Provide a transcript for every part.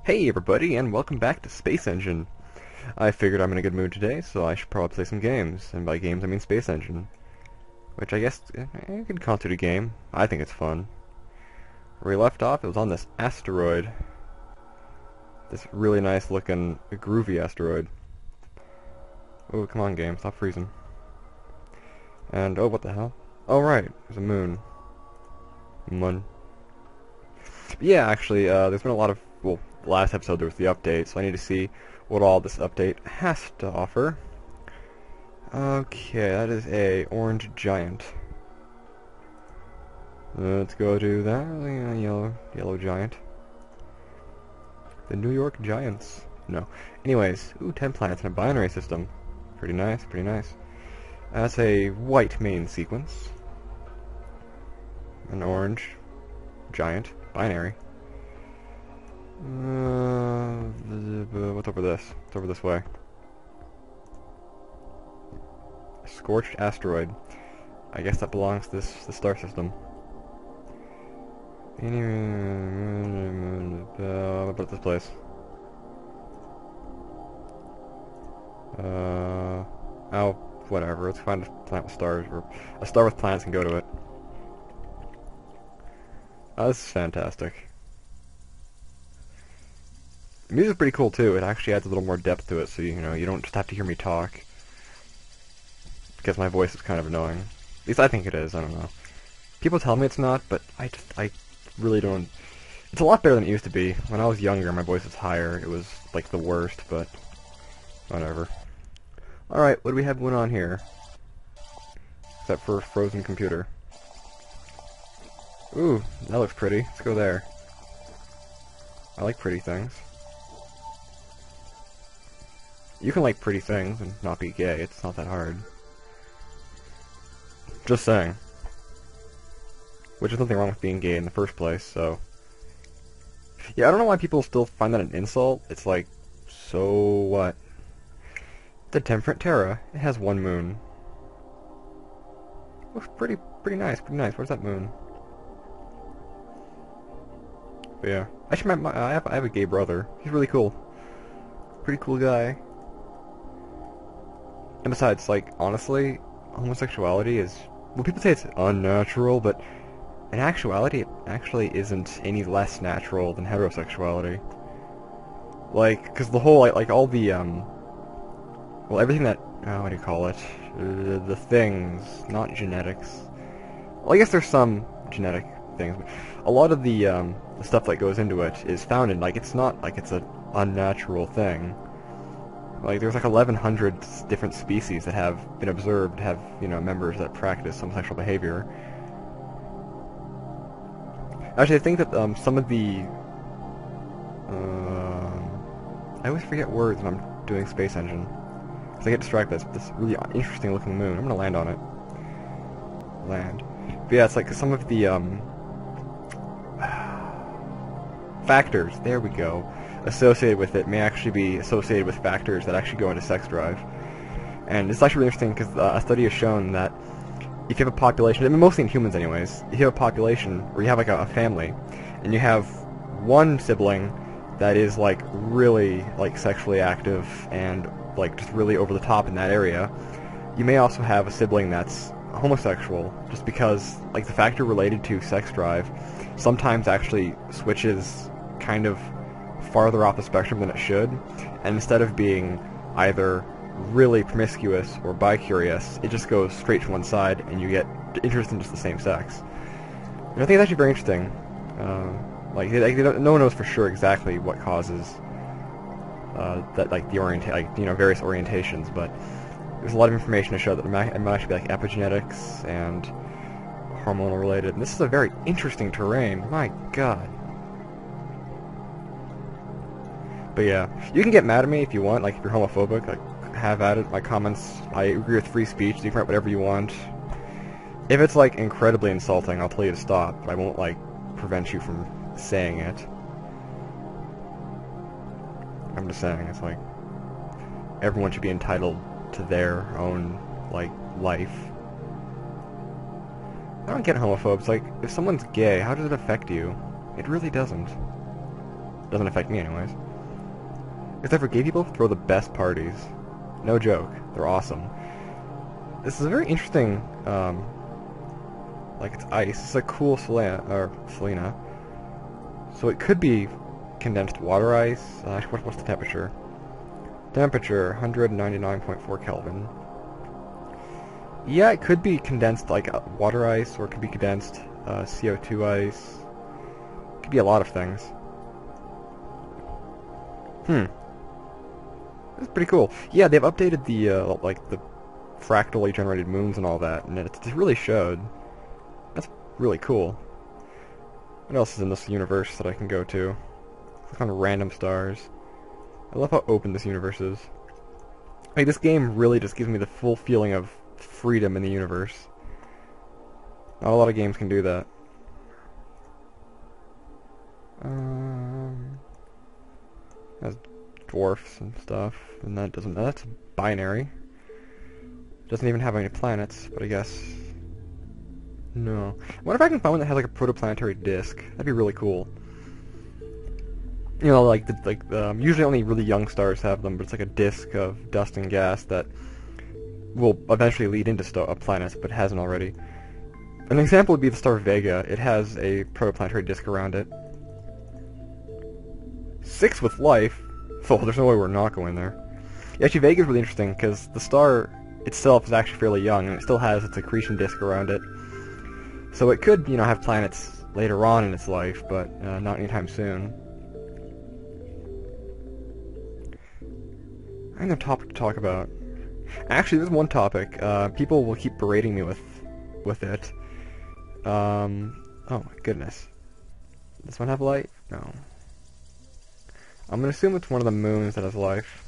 Hey everybody, and welcome back to Space Engine. I figured I'm in a good mood today, so I should probably play some games. And by games, I mean Space Engine. Which I guess could constitute a game. I think it's fun. Where we left off, it was on this asteroid. This really nice looking, groovy asteroid. Oh, come on game, stop freezing. And, oh, what the hell? Oh right, there's a moon. Mun. Yeah, actually, there's been a lot of, well, last episode there was the update, so I need to see what all this update has to offer. Okay, that is a orange giant. Let's go to that yellow giant. The New York Giants. No. Anyways, ooh, 10 planets in a binary system. Pretty nice, pretty nice. That's a white main sequence. An orange giant. Binary. What's over this? What's over this way? A scorched asteroid. I guess that belongs to the star system. What about this place? Oh, whatever. Let's find a planet with stars, or a star with planets and go to it. Oh, this is fantastic. The music's pretty cool too. It actually adds a little more depth to it, so you don't just have to hear me talk. Because my voice is kind of annoying. At least I think it is, I don't know. People tell me it's not, but I really don't. It's a lot better than it used to be. When I was younger, my voice was higher. It was like the worst, but whatever. Alright, what do we have going on here? Except for a frozen computer. Ooh, that looks pretty. Let's go there. I like pretty things. You can like pretty things and not be gay. It's not that hard. Just saying. Which is nothing wrong with being gay in the first place, so... Yeah, I don't know why people still find that an insult. It's like, so what? The Temperate Terra. It has one moon. Looks pretty nice, pretty nice. Where's that moon? But yeah. Actually, I have a gay brother. He's really cool. Pretty cool guy. And besides, like, honestly, homosexuality is... Well, people say it's unnatural, but in actuality, it actually isn't any less natural than heterosexuality. Like, because the whole, like all the, well, everything that... what do you call it? The things, not genetics. Well, I guess there's some genetic things, but a lot of the stuff that goes into it is found in, like, it's not like it's an unnatural thing. Like, there's like 1,100 different species that have been observed to have, members that practice homosexual behavior. Actually, I think that some of the... I always forget words when I'm doing Space Engine. Because I get distracted by this really interesting looking moon. I'm gonna land on it. Land. But yeah, it's like some of the, factors, there we go, associated with it may actually be associated with factors that actually go into sex drive. And it's actually really interesting because a study has shown that if you have a population, I mean mostly in humans anyways, if you have a population where you have like a family, and you have one sibling that is like really like sexually active and like just really over the top in that area, you may also have a sibling that's homosexual, just because like the factor related to sex drive sometimes actually switches kind of farther off the spectrum than it should, and instead of being either really promiscuous or bi-curious, it just goes straight to one side and you get interest in just the same sex. And I think it's actually very interesting. No one knows for sure exactly what causes that, like the various orientations, but there's a lot of information to show that it might actually be like epigenetics and hormonal related. And this is a very interesting terrain. My God. But yeah, you can get mad at me if you want, like if you're homophobic, like have at it. My comments, I agree with free speech, you can write whatever you want. If it's like incredibly insulting, I'll tell you to stop, but I won't like prevent you from saying it. I'm just saying, it's like everyone should be entitled to their own like life. I don't get homophobes. Like, if someone's gay, how does it affect you? It really doesn't. doesn't affect me anyways. Except for gay people throw the best parties. No joke. They're awesome. This is a very interesting, like it's ice. It's a cool Selena. So it could be condensed water ice. What's the temperature? Temperature, 199.4 Kelvin. Yeah, it could be condensed like water ice, or it could be condensed CO2 ice. It could be a lot of things. That's pretty cool. Yeah, they've updated the like the fractally generated moons and all that, and it really showed. That's really cool. What else is in this universe that I can go to? Click on random stars. I love how open this universe is. Like, this game really just gives me the full feeling of freedom in the universe. Not a lot of games can do that. Has dwarfs and stuff, and that's binary. Doesn't even have any planets, but I guess... No. I wonder if I can find one that has like a protoplanetary disk. That'd be really cool. You know, usually only really young stars have them, but it's like a disk of dust and gas that will eventually lead into planets, but hasn't already. An example would be the star Vega. It has a protoplanetary disk around it. 6 with life? Oh, there's no way we're not going there. Yeah, actually, Vega is really interesting, because the star itself is actually fairly young, and it still has its accretion disk around it. So it could, you know, have planets later on in its life, but not anytime soon. I have no topic to talk about. Actually, there's one topic. People will keep berating me with it. Oh my goodness. Does this one have light? No. I'm gonna assume it's one of the moons that has life.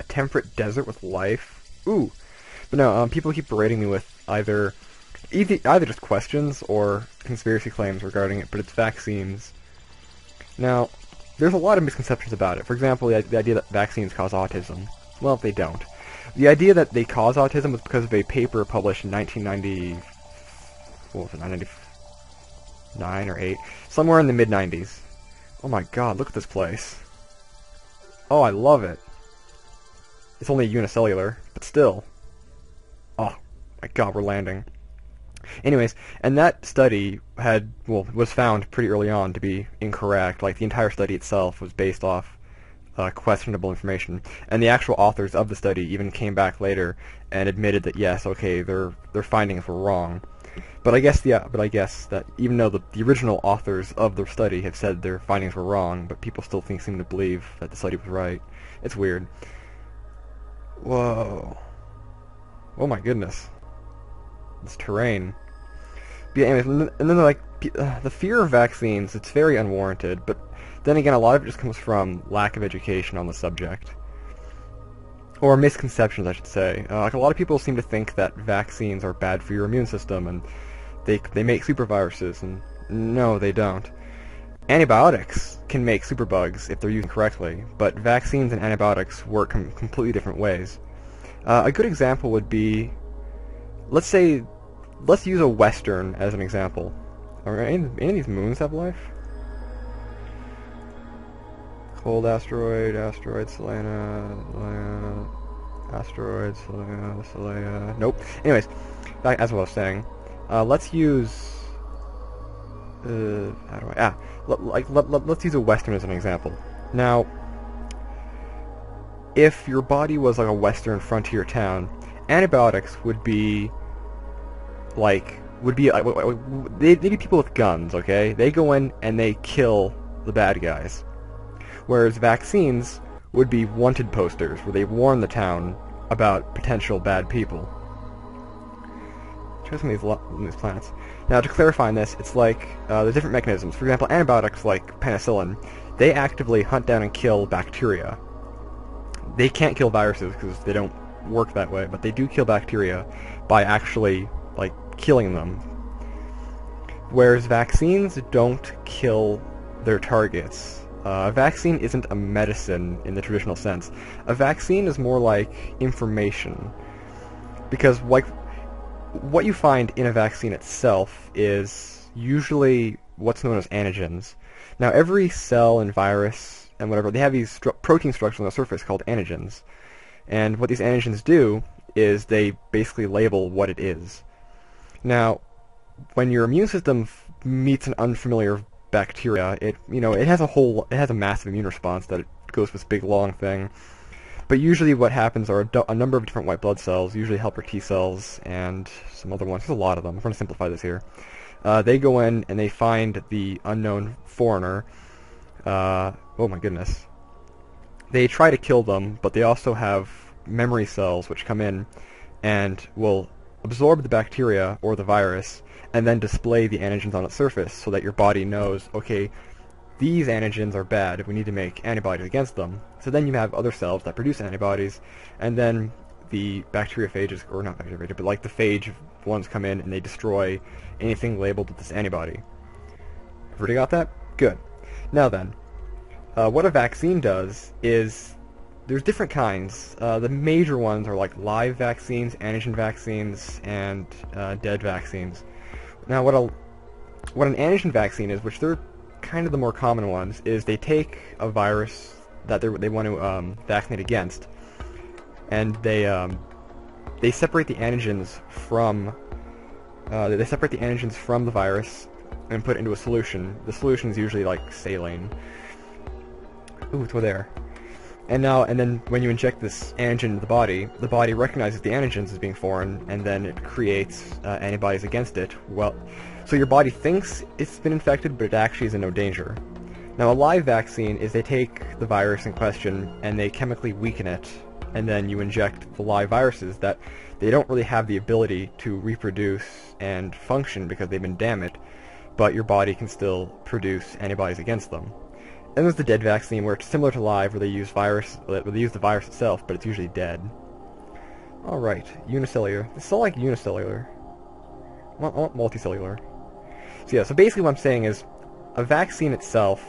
A temperate desert with life? Ooh! But no, people keep berating me with either just questions or conspiracy claims regarding it, but it's vaccines. Now, there's a lot of misconceptions about it. For example, the idea that vaccines cause autism. Well, they don't. The idea that they cause autism was because of a paper published in 1990... What was it, 1999 or 8? Somewhere in the mid-90s. Oh my god, look at this place. Oh, I love it. It's only unicellular, but still. Oh my god, we're landing. Anyways, and that study was found pretty early on to be incorrect. Like, the entire study itself was based off questionable information, and the actual authors of the study even came back later and admitted that yes, okay, their findings were wrong. But I guess that even though the original authors of the study have said their findings were wrong, but people still seem to believe that the study was right. It's weird. Whoa. Oh my goodness. This terrain. But yeah, anyways, and then the fear of vaccines, it's very unwarranted, but then again, a lot of it just comes from lack of education on the subject. Or misconceptions, I should say. Like, a lot of people seem to think that vaccines are bad for your immune system, and they make superviruses, and no, they don't. Antibiotics can make superbugs if they're used correctly, but vaccines and antibiotics work completely different ways. A good example would be, let's use a Western as an example. Are any of these moons have life? Cold asteroid, Selena, asteroid, Selena. Nope. Anyways, as what I was saying, let's use. Let's use a Western as an example. Now, if your body was like a Western frontier town, antibiotics would be they'd be people with guns, okay? They go in and they kill the bad guys. Whereas vaccines would be wanted posters where they warn the town about potential bad people. Try some of these planets. Now, to clarify on this, it's like there's different mechanisms. For example, antibiotics like penicillin, they actively hunt down and kill bacteria. They can't kill viruses because they don't work that way, but they do kill bacteria by actually killing them. Whereas vaccines don't kill their targets. A vaccine isn't a medicine in the traditional sense. A vaccine is more like information. Because what you find in a vaccine itself is usually what's known as antigens. Now, every cell and virus and whatever, they have these protein structures on the surface called antigens. And what these antigens do is they basically label what it is. Now, when your immune system meets an unfamiliar bacteria, it has a massive immune response that it goes with this big long thing. But usually what happens are a number of different white blood cells, usually helper T cells and some other ones. There's a lot of them. I'm going to simplify this here. They go in and they find the unknown foreigner. Oh my goodness. They try to kill them, but they also have memory cells which come in and will absorb the bacteria or the virus and then display the antigens on its surface so that your body knows, okay, these antigens are bad, we need to make antibodies against them. So then you have other cells that produce antibodies, and then the bacteriophages, or not bacteriophages, but like the phage ones come in and they destroy anything labeled with this antibody. Everybody got that? Good. Now then, what a vaccine does is, there's different kinds. The major ones are like live vaccines, antigen vaccines, and dead vaccines. Now what an antigen vaccine is, which they're kind of the more common ones, is they take a virus that they want to vaccinate against, and they separate the antigens from the virus and put it into a solution. The solution is usually like saline. Ooh, it's over there. And then when you inject this antigen into the body recognizes the antigens as being foreign, and then it creates antibodies against it. Well, so your body thinks it's been infected, but it actually is in no danger. Now, a live vaccine is they take the virus in question and they chemically weaken it, and then you inject the live viruses that they don't really have the ability to reproduce and function because they've been damaged, but your body can still produce antibodies against them. And there's the dead vaccine, where it's similar to live, where they use the virus itself, but it's usually dead. Alright, unicellular. It's still like unicellular. I want multicellular. So yeah, so basically what I'm saying is, a vaccine itself,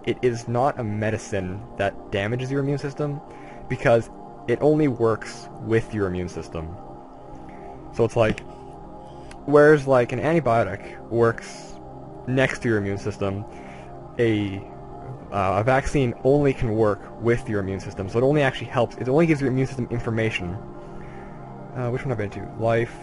it is not a medicine that damages your immune system, because it only works with your immune system. So it's like, whereas like an antibiotic works next to your immune system, a vaccine only can work with your immune system, so it only actually helps. It only gives your immune system information. Which one have I been to? Life.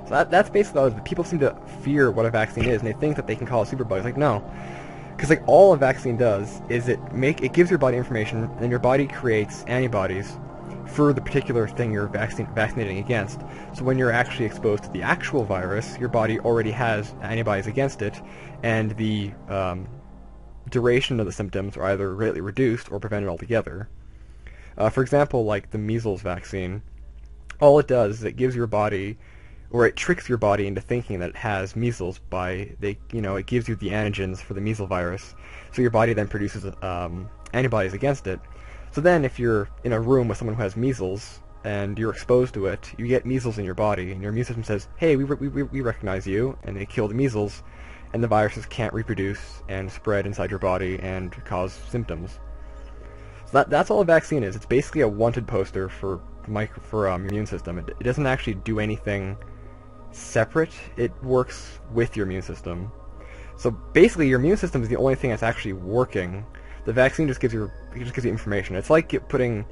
So that's basically all it is. People seem to fear what a vaccine is, and they think that they can cause superbugs. Like, no. Because like all a vaccine does is it gives your body information, and then your body creates antibodies for the particular thing you're vaccinating against. So when you're actually exposed to the actual virus, your body already has antibodies against it, and the duration of the symptoms are either greatly reduced or prevented altogether. For example, like the measles vaccine, all it does is it gives your body, or it tricks your body into thinking that it has measles by, it gives you the antigens for the measles virus, so your body then produces antibodies against it. So then if you're in a room with someone who has measles, and you're exposed to it, you get measles in your body, and your immune system says, hey, we recognize you, and they kill the measles, and the viruses can't reproduce and spread inside your body and cause symptoms. So that's all a vaccine is. It's basically a wanted poster for your immune system. It doesn't actually do anything separate. It works with your immune system. So basically, your immune system is the only thing that's actually working. The vaccine just gives you information. It's like putting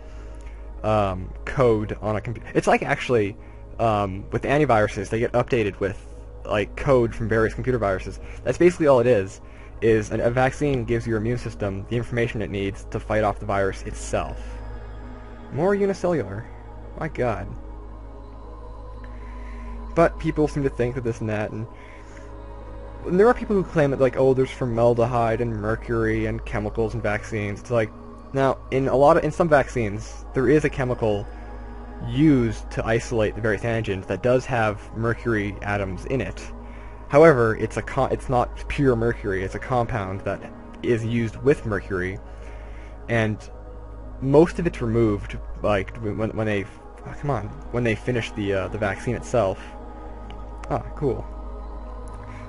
code on a computer. It's like actually with antiviruses, they get updated with like code from various computer viruses. That's basically all it is a vaccine gives your immune system the information it needs to fight off the virus itself. More unicellular. My god. But people seem to think that this and that, and there are people who claim that, like, oh, there's formaldehyde and mercury and chemicals in vaccines. It's like, now, in some vaccines, there is a chemical used to isolate the various antigens that does have mercury atoms in it. However, it's not pure mercury. It's a compound that is used with mercury, and most of it's removed, like when they finish the vaccine itself. Ah, cool.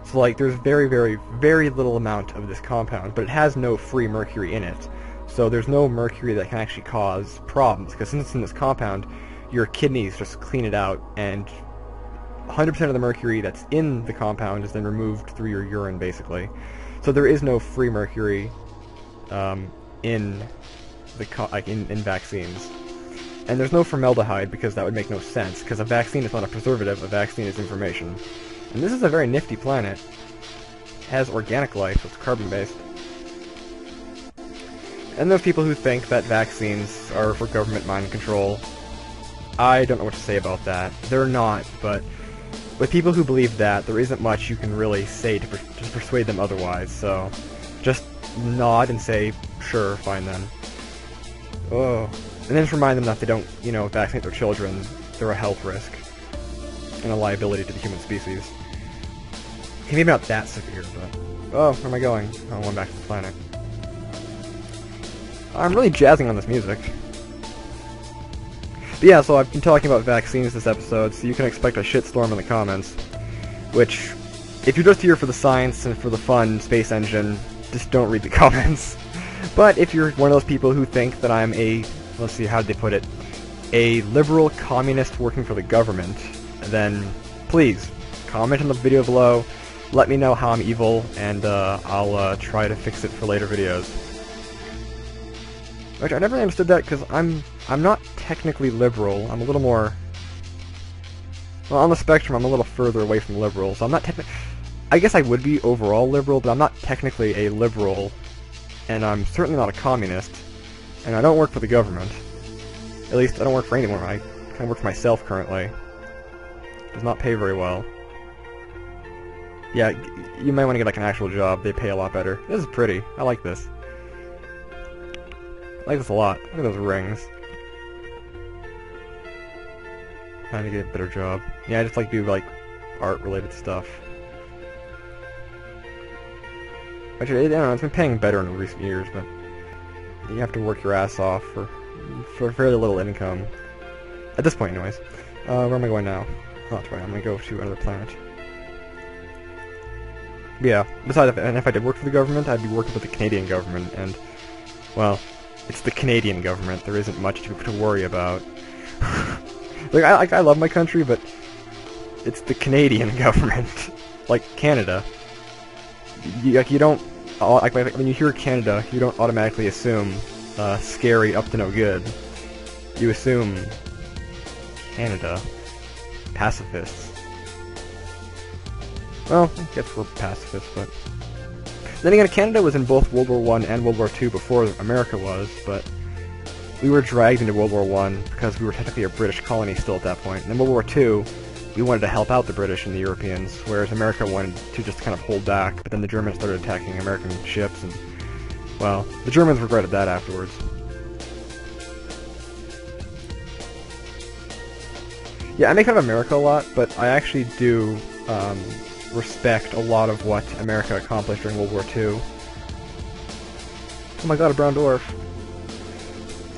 So like there's very, very, very little amount of this compound, but it has no free mercury in it. So there's no mercury that can actually cause problems, because since it's in this compound, your kidneys just clean it out and 100% of the mercury that's in the compound is then removed through your urine, basically. So there is no free mercury in vaccines. And there's no formaldehyde, because that would make no sense, because a vaccine is not a preservative, a vaccine is information. And this is a very nifty planet. It has organic life, it's carbon-based. And there's people who think that vaccines are for government mind control. I don't know what to say about that. They're not, but with people who believe that, there isn't much you can really say to persuade them otherwise, so just nod and say, sure, fine then. Oh. And then just remind them that they don't, vaccinate their children. They're a health risk and a liability to the human species. Maybe not that severe, but... Oh, where am I going? Oh, I'm back to the planet. I'm really jazzing on this music. But yeah, so I've been talking about vaccines this episode, so you can expect a shitstorm in the comments. Which, if you're just here for the science and for the fun space engine, just don't read the comments. But if you're one of those people who think that I'm a, let's see, how did they put it, a liberal communist working for the government, then please, comment in the video below, let me know how I'm evil, and I'll try to fix it for later videos. Which I never really understood that, because I'm not technically liberal. I'm a little more... Well, on the spectrum, I'm a little further away from liberal, so I'm not technically... I guess I would be overall liberal, but I'm not technically a liberal, and I'm certainly not a communist, and I don't work for the government. At least, I don't work for anyone. I kind of work for myself currently. Does not pay very well. Yeah, you might want to get like an actual job. They pay a lot better. This is pretty. I like this. I like this a lot. Look at those rings. Trying to get a better job. Yeah, I just like do like art-related stuff. Actually, I don't know, it's been paying better in recent years, but you have to work your ass off for fairly little income. At this point, anyways. Where am I going now? Oh, that's right, I'm gonna go to another planet. But yeah, besides, and if I did work for the government, I'd be working for the Canadian government, and, well, it's the Canadian government. There isn't much to worry about. Like, I love my country, but it's the Canadian government. Like, Canada. You don't... Like, when you hear Canada, you don't automatically assume scary, up to no good. You assume Canada. Pacifists. Well, I guess we're pacifists, but... Then again, Canada was in both World War I and World War II before America was, but we were dragged into World War I because we were technically a British colony still at that point. And then World War II, we wanted to help out the British and the Europeans, whereas America wanted to just kind of hold back, but then the Germans started attacking American ships, and, well, the Germans regretted that afterwards. Yeah, I make fun of America a lot, but I actually do, respect a lot of what America accomplished during World War II. Oh my god, a brown dwarf.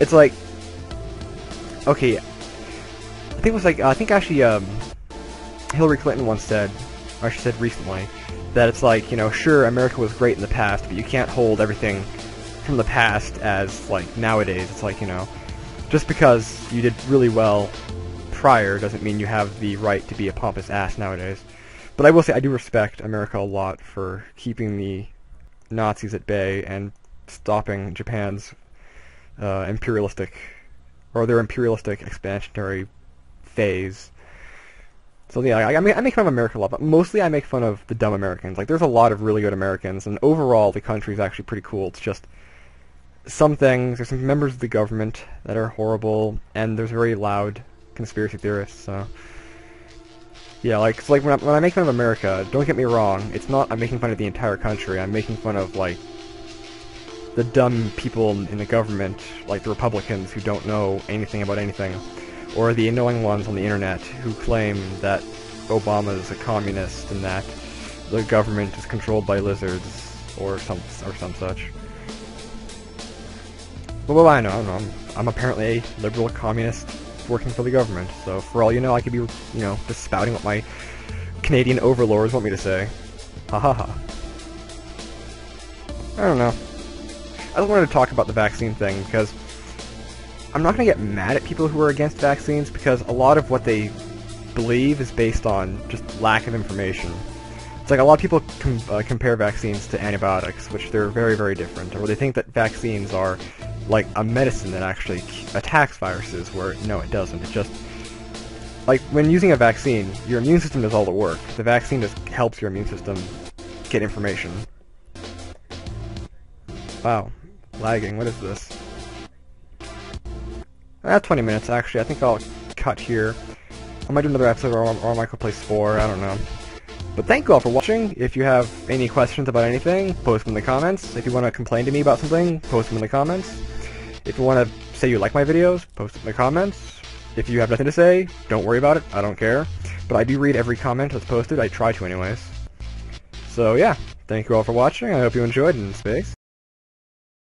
It's like... Okay, I think it was like, I think actually, Hillary Clinton once said, or she said recently, that it's like, sure, America was great in the past, but you can't hold everything from the past as, like, nowadays. It's like, just because you did really well prior doesn't mean you have the right to be a pompous ass nowadays. But I will say, I do respect America a lot for keeping the Nazis at bay and stopping Japan's imperialistic expansionary phase. So yeah, I make fun of America a lot, but mostly I make fun of the dumb Americans. Like, there's a lot of really good Americans, and overall the country's actually pretty cool. It's just some things, there's some members of the government that are horrible, and there's very loud conspiracy theorists, so... Yeah, like, so like when I make fun of America, don't get me wrong, it's not I'm making fun of the entire country, I'm making fun of, like, the dumb people in the government, like the Republicans who don't know anything about anything, or the annoying ones on the internet who claim that Obama's a communist and that the government is controlled by lizards, or some such. Well, I don't know, I'm apparently a liberal communist working for the government, so for all you know, I could be, just spouting what my Canadian overlords want me to say. Ha ha ha. I don't know. I just wanted to talk about the vaccine thing, because I'm not going to get mad at people who are against vaccines, because a lot of what they believe is based on just lack of information. It's like a lot of people compare vaccines to antibiotics, which they're very, very different, or they think that vaccines are like a medicine that actually attacks viruses, where no, it doesn't. It just, like, when using a vaccine, your immune system does all the work. The vaccine just helps your immune system get information. Wow, lagging, what is this? 20 minutes, actually. I think I'll cut here. I might do another episode, or I might go play Spore, I don't know. But thank you all for watching. If you have any questions about anything, post them in the comments. If you want to complain to me about something, post them in the comments. If you want to say you like my videos, post it in the comments. If you have nothing to say, don't worry about it. I don't care. But I do read every comment that's posted. I try to anyways. So yeah, thank you all for watching. I hope you enjoyed in space.